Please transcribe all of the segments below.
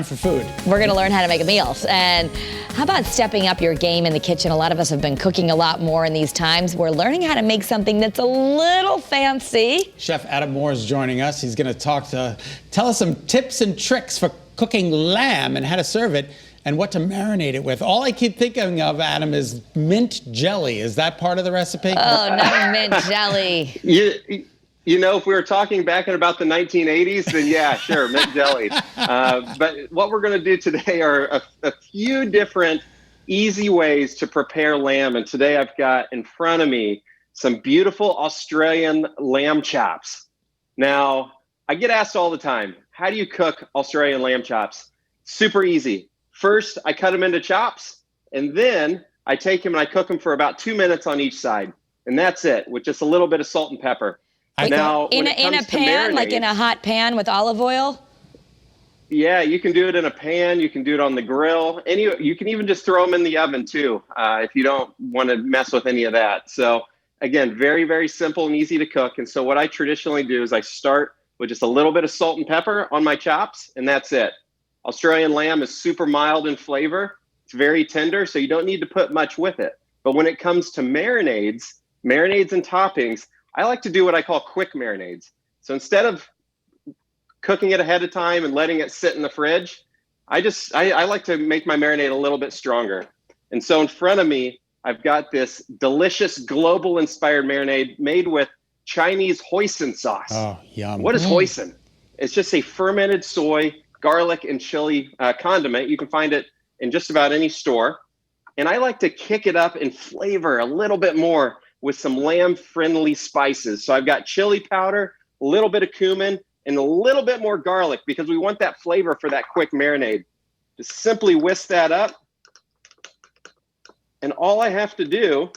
For food. We're going to learn how to make meals. And how about stepping up your game in the kitchen? A lot of us have been cooking a lot more in these times. We're learning how to make something that's a little fancy. Chef Adam Moore is joining us. He's going to tell us some tips and tricks for cooking lamb and how to serve it and what to marinate it with. All I keep thinking of, Adam, is mint jelly. Is that part of the recipe? Oh, no mint jelly. You know, if we were talking back in about the 1980s, then yeah, sure, mint jelly. But what we're going to do today are a few different easy ways to prepare lamb. And today I've got in front of me some beautiful Australian lamb chops. Now, I get asked all the time, how do you cook Australian lamb chops? Super easy. First, I cut them into chops, and then I take them and I cook them for about 2 minutes on each side. And that's it, with just a little bit of salt and pepper. Now, in a pan, like in a hot pan with olive oil? Yeah, you can do it in a pan. You can do it on the grill. You can even just throw them in the oven too, if you don't want to mess with any of that. So again, very, very simple and easy to cook. And so what I traditionally do is I start with just a little bit of salt and pepper on my chops, and that's it. Australian lamb is super mild in flavor. It's very tender, so you don't need to put much with it. But when it comes to marinades and toppings, I like to do what I call quick marinades. So instead of cooking it ahead of time and letting it sit in the fridge, I like to make my marinade a little bit stronger. And so in front of me, I've got this delicious global inspired marinade made with Chinese hoisin sauce. Oh, yum. What is hoisin? It's just a fermented soy, garlic, and chili condiment. You can find it in just about any store. And I like to kick it up in flavor a little bit more with some lamb-friendly spices. So I've got chili powder, a little bit of cumin, and a little bit more garlic because we want that flavor for that quick marinade. Just simply whisk that up. And all I have to do,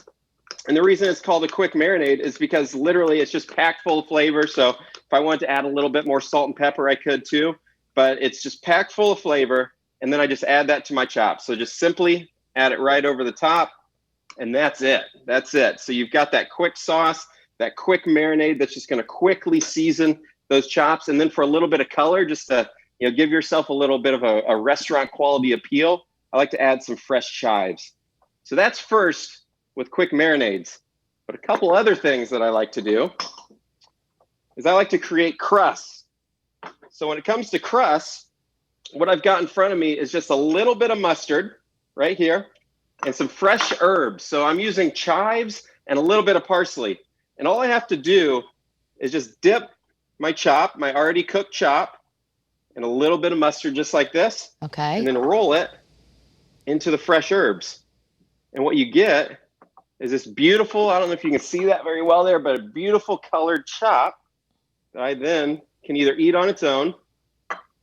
and the reason it's called a quick marinade is because literally it's just packed full of flavor. So if I wanted to add a little bit more salt and pepper, I could too. But it's just packed full of flavor. And then I just add that to my chops. So just simply add it right over the top. And that's it. That's it. So you've got that quick sauce, that quick marinade that's just going to quickly season those chops. And then for a little bit of color, just to give yourself a little bit of a restaurant quality appeal, I like to add some fresh chives. So that's first with quick marinades. But a couple other things that I like to do is I like to create crusts. So when it comes to crusts, what I've got in front of me is just a little bit of mustard right here, and some fresh herbs. So I'm using chives and a little bit of parsley. And all I have to do is just dip my chop, my already cooked chop, in a little bit of mustard just like this. Okay. And then roll it into the fresh herbs. And what you get is this beautiful, I don't know if you can see that very well there, but a beautiful colored chop that I then can either eat on its own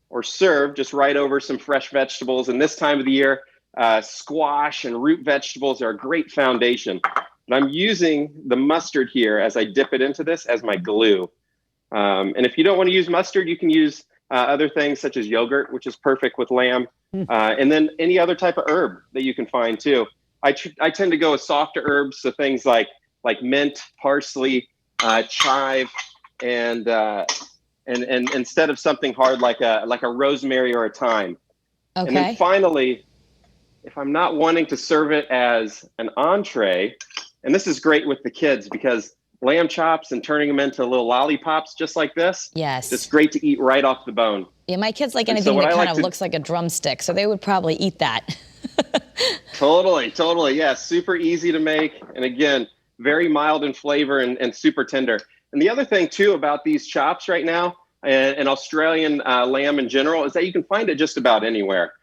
or serve just right over some fresh vegetables. And this time of the year, squash and root vegetables are a great foundation. And I'm using the mustard here as I dip it into this as my glue. And if you don't want to use mustard, you can use other things such as yogurt, which is perfect with lamb. And then any other type of herb that you can find too. I tend to go with softer herbs, so things like mint, parsley, chive, and instead of something hard like a rosemary or a thyme. Okay. And then finally, if I'm not wanting to serve it as an entree, and this is great with the kids because lamb chops and turning them into little lollipops just like this, yes, it's great to eat right off the bone. Yeah, my kids like anything that kind of looks like a drumstick, so they would probably eat that. Totally. Yeah, super easy to make. And again, very mild in flavor and super tender. And the other thing too about these chops right now and Australian lamb in general is that you can find it just about anywhere.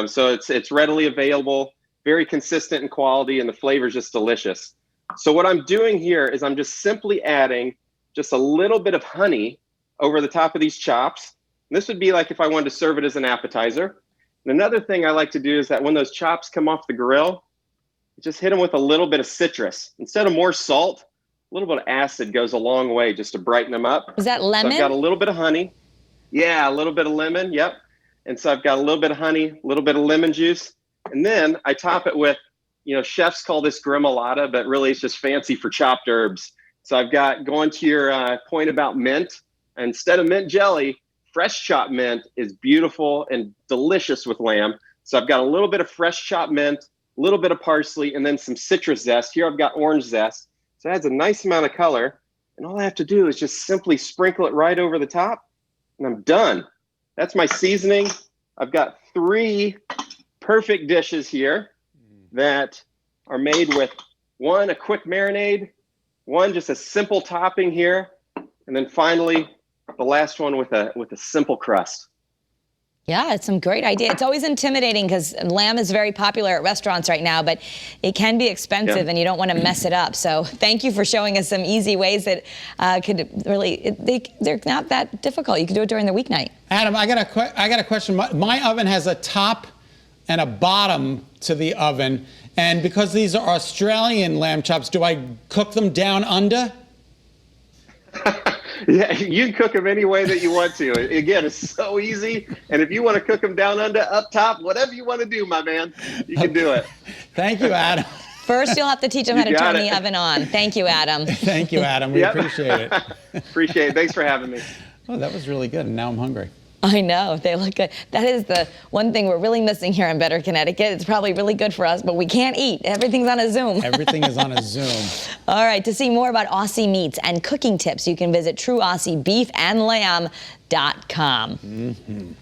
So it's readily available, very consistent in quality, and the flavor is just delicious. So what I'm doing here is I'm just simply adding just a little bit of honey over the top of these chops. And this would be like if I wanted to serve it as an appetizer. And another thing I like to do is that when those chops come off the grill, just hit them with a little bit of citrus. Instead of more salt, a little bit of acid goes a long way just to brighten them up. Is that lemon? So I've got a little bit of honey. Yeah, a little bit of lemon. Yep. And so I've got a little bit of honey, a little bit of lemon juice. And then I top it with, chefs call this gremolata, but really it's just fancy for chopped herbs. So I've got, going to your point about mint, instead of mint jelly, fresh chopped mint is beautiful and delicious with lamb. So I've got a little bit of fresh chopped mint, a little bit of parsley, and then some citrus zest. Here I've got orange zest. So it adds a nice amount of color. And all I have to do is just simply sprinkle it right over the top, and I'm done. That's my seasoning. I've got 3 perfect dishes here that are made with one, a quick marinade, one, just a simple topping here, and then finally, the last one with a simple crust. Yeah, it's some great idea. It's always intimidating because lamb is very popular at restaurants right now, but it can be expensive and you don't want to mess it up. So thank you for showing us some easy ways that could really, they're not that difficult. You can do it during the weeknight. Adam, I got a question. My oven has a top and a bottom to the oven. And because these are Australian lamb chops, do I cook them down under? Yeah, you can cook them any way that you want to. Again, it's so easy. And if you want to cook them down under, up top, whatever you want to do, my man, you can do it. Thank you, Adam. First, you'll have to teach them how to turn the oven on. Thank you, Adam. Thank you, Adam. We appreciate it. Appreciate it. Thanks for having me. Oh, that was really good. And now I'm hungry. I know, they look good. That is the one thing we're really missing here in Better Connecticut. It's probably really good for us, but we can't eat. Everything's on a Zoom. Everything is on a Zoom. All right, to see more about Aussie meats and cooking tips, you can visit TrueAussieBeefAndLamb.com.